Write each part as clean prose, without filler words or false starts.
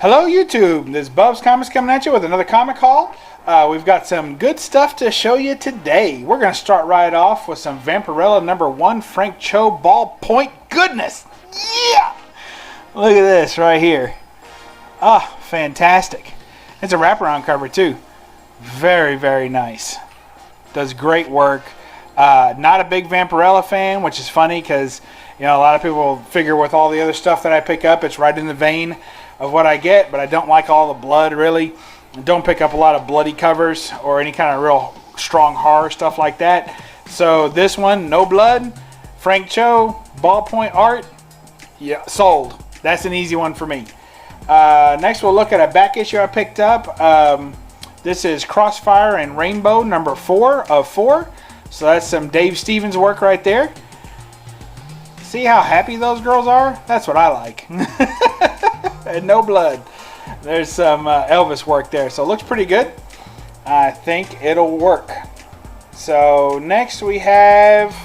Hello YouTube, this is BUB'S Comics coming at you with another comic haul. We've got some good stuff to show you today. We're going to start right off with some Vampirella #1 Frank Cho ballpoint goodness. Yeah! Look at this right here. Ah, fantastic. It's a wraparound cover too. Very, very nice. Does great work. Not a big Vampirella fan, which is funny because a lot of people figure with all the other stuff that I pick up, it's right in the vein of what I get, but I don't like all the blood really. I don't pick up a lot of bloody covers or any kind of real strong horror stuff like that. So this one, no blood, Frank Cho, ballpoint art, yeah, sold. That's an easy one for me. Next we'll look at a back issue I picked up. This is Crossfire and Rainbow #4 of 4. So that's some Dave Stevens work right there. See how happy those girls are? That's what I like. And no blood. There's some Elvis work there, so it looks pretty good. I think it'll work. So next we have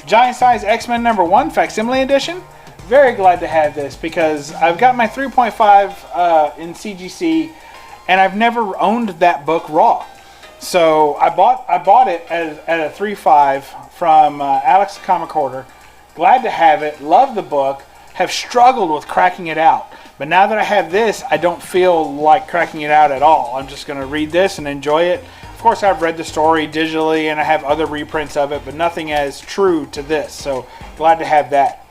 Giant Size XMen #1 Facsimile Edition. Very glad to have this because I've got my 3.5 in CGC, and I've never owned that book raw. So I bought it at a 3.5 from Alex the Comic Hoarder. Glad to have it. Love the book. Have struggled with cracking it out. But now that I have this, I don't feel like cracking it out at all. I'm just going to read this and enjoy it. Of course, I've read the story digitally and I have other reprints of it, but nothing as true to this. So glad to have that.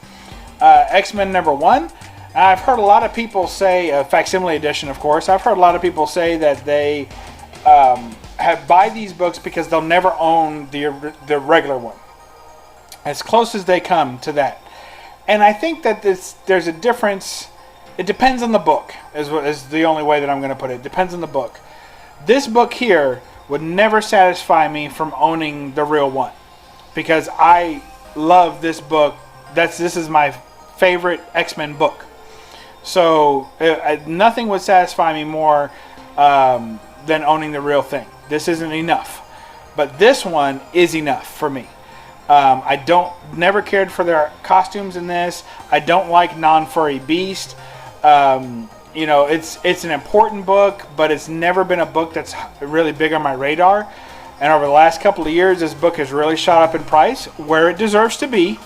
X-Men #1. I've heard a lot of people say, Facsimile Edition of course, I've heard a lot of people say that they buy these books because they'll never own the regular one. As close as they come to that. And I think that there's a difference. It depends on the book, is the only way that I'm going to put it. It depends on the book. This book here would never satisfy me from owning the real one. Because I love this book. This is my favorite X-Men book. So nothing would satisfy me more than owning the real thing. This isn't enough. But this one is enough for me. I never cared for their costumes in this. I don't like non-furry Beast. It's an important book, but it's never been a book that's really big on my radar. And over the last couple of years, this book has really shot up in price, where it deserves to be.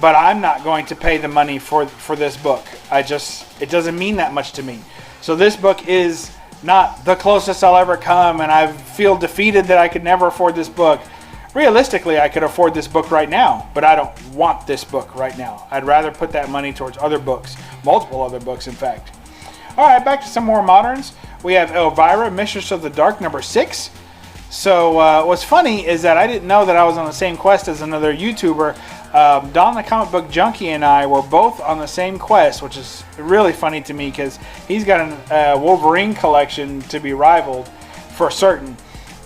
But I'm not going to pay the money for this book. It doesn't mean that much to me. So this book is not the closest I'll ever come, and I feel defeated that I could never afford this book. Realistically, I could afford this book right now, but I don't want this book right now. I'd rather put that money towards other books, multiple other books, in fact. All right, back to some more moderns. We have Elvira, Mistress of the Dark #6. So what's funny is that I didn't know that I was on the same quest as another YouTuber. Don the Comic Book Junkie and I were both on the same quest, which is really funny to me because he's got a Wolverine collection to be rivaled for certain.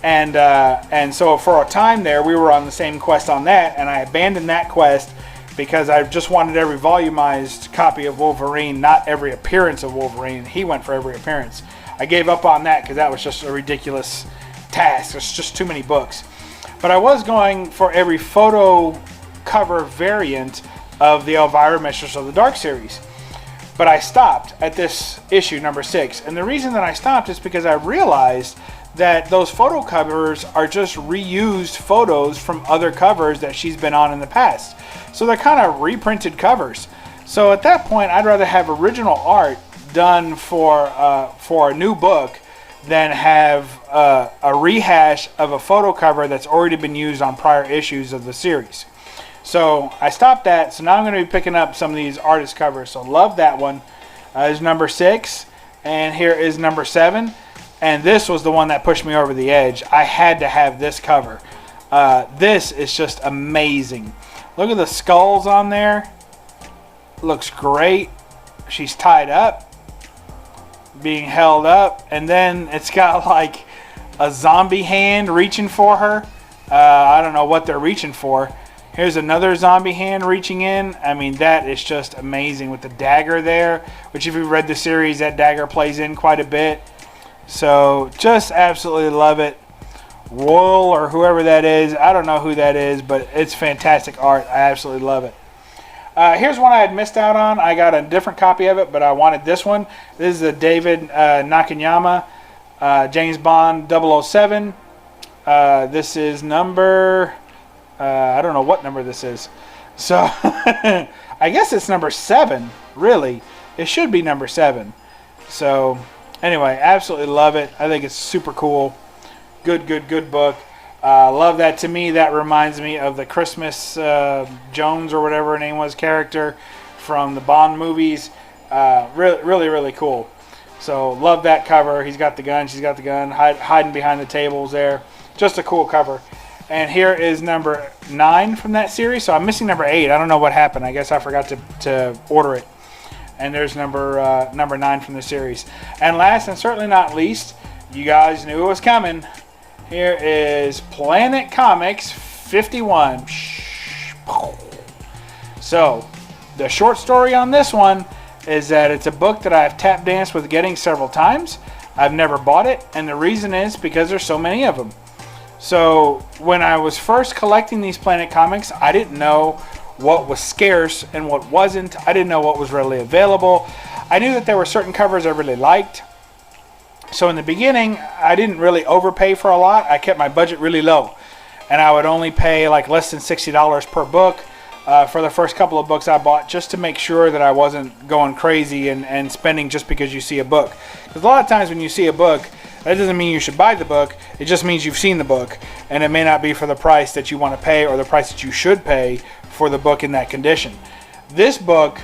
And so for a time there, we were on the same quest on that, and I abandoned that quest because I just wanted every volumized copy of Wolverine, not every appearance of Wolverine. He went for every appearance. I gave up on that because that was just a ridiculous task. There's just too many books. But I was going for every photo cover variant of the Elvira Mistress of the Dark series. But I stopped at this issue #6. And the reason that I stopped is because I realized that those photo covers are just reused photos from other covers that she's been on in the past. So they're kind of reprinted covers. So at that point, I'd rather have original art done for a new book than have a rehash of a photo cover that's already been used on prior issues of the series. So I stopped that. So now I'm going to be picking up some of these artist covers. So love that one. Is #6, and here is #7. And this was the one that pushed me over the edge. I had to have this cover. This is just amazing. Look at the skulls on there. Looks great. She's tied up, being held up, and then it's got like a zombie hand reaching for her. I don't know what they're reaching for. Here's another zombie hand reaching in. I mean, that is just amazing with the dagger there, which if you've read the series, that dagger plays in quite a bit. So just absolutely love it. Royal or whoever that is, I don't know who that is, but it's fantastic art. I absolutely love it. Here's one I had missed out on. I got a different copy of it, but I wanted this one. This is a David Nakayama, James Bond 007. This is number... I don't know what number this is. So, I guess it's number 7, really. It should be number 7. So, anyway, absolutely love it. I think it's super cool. Good book. Love that. To me, that reminds me of the Christmas Jones or whatever her name was character from the Bond movies. Really cool. So love that cover. He's got the gun. She's got the gun hiding behind the tables there. Just a cool cover. And here is number 9 from that series. So I'm missing number 8. I don't know what happened. I guess I forgot to order it. And there's number 9 from the series. And last and certainly not least, you guys knew it was coming. Here is Planet Comics 51. So, the short story on this one is that it's a book that I've tap danced with getting several times. I've never bought it, and the reason is because there's so many of them. So, when I was first collecting these Planet Comics, I didn't know what was scarce and what wasn't. I didn't know what was readily available. I knew that there were certain covers I really liked. So in the beginning, I didn't really overpay for a lot. I kept my budget really low. And I would only pay like less than $60 per book for the first couple of books I bought, just to make sure that I wasn't going crazy and spending just because you see a book. Because a lot of times when you see a book, that doesn't mean you should buy the book. It just means you've seen the book. And it may not be for the price that you want to pay or the price that you should pay for the book in that condition. This book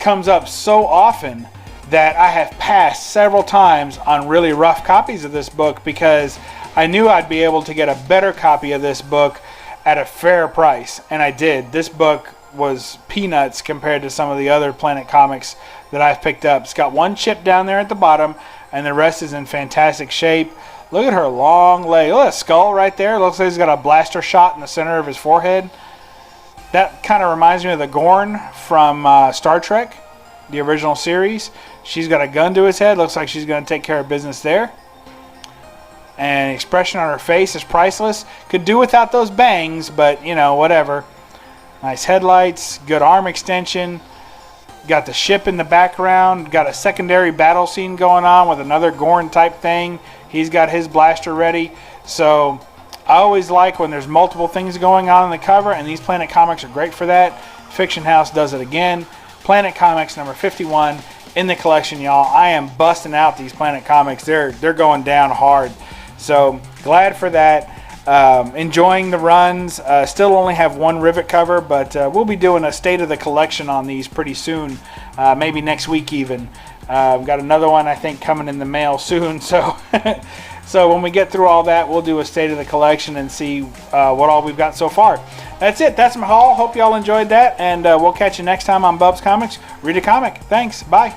comes up so often that I have passed several times on really rough copies of this book because I knew I'd be able to get a better copy of this book at a fair price, and I did. This book was peanuts compared to some of the other Planet Comics that I've picked up. It's got one chip down there at the bottom, and the rest is in fantastic shape. Look at her long leg. Look at that skull right there. Looks like he's got a blaster shot in the center of his forehead. That kind of reminds me of the Gorn from Star Trek, the original series. She's got a gun to his head. Looks like she's going to take care of business there. And expression on her face is priceless. Could do without those bangs, but, you know, whatever. Nice headlights. Good arm extension. Got the ship in the background. Got a secondary battle scene going on with another Gorn type thing. He's got his blaster ready. So I always like when there's multiple things going on in the cover, and these Planet Comics are great for that. Fiction House does it again. Planet Comics number 51 in the collection, y'all. I am busting out these Planet Comics. They're going down hard. So glad for that. Enjoying the runs. Still only have one rivet cover, but we'll be doing a state of the collection on these pretty soon. Maybe next week even. I've got another one I think coming in the mail soon. So so when we get through all that, we'll do a state of the collection and see what all we've got so far. That's it. That's my haul. Hope y'all enjoyed that, and we'll catch you next time on BUB'S Comics. Read a comic. Thanks. Bye.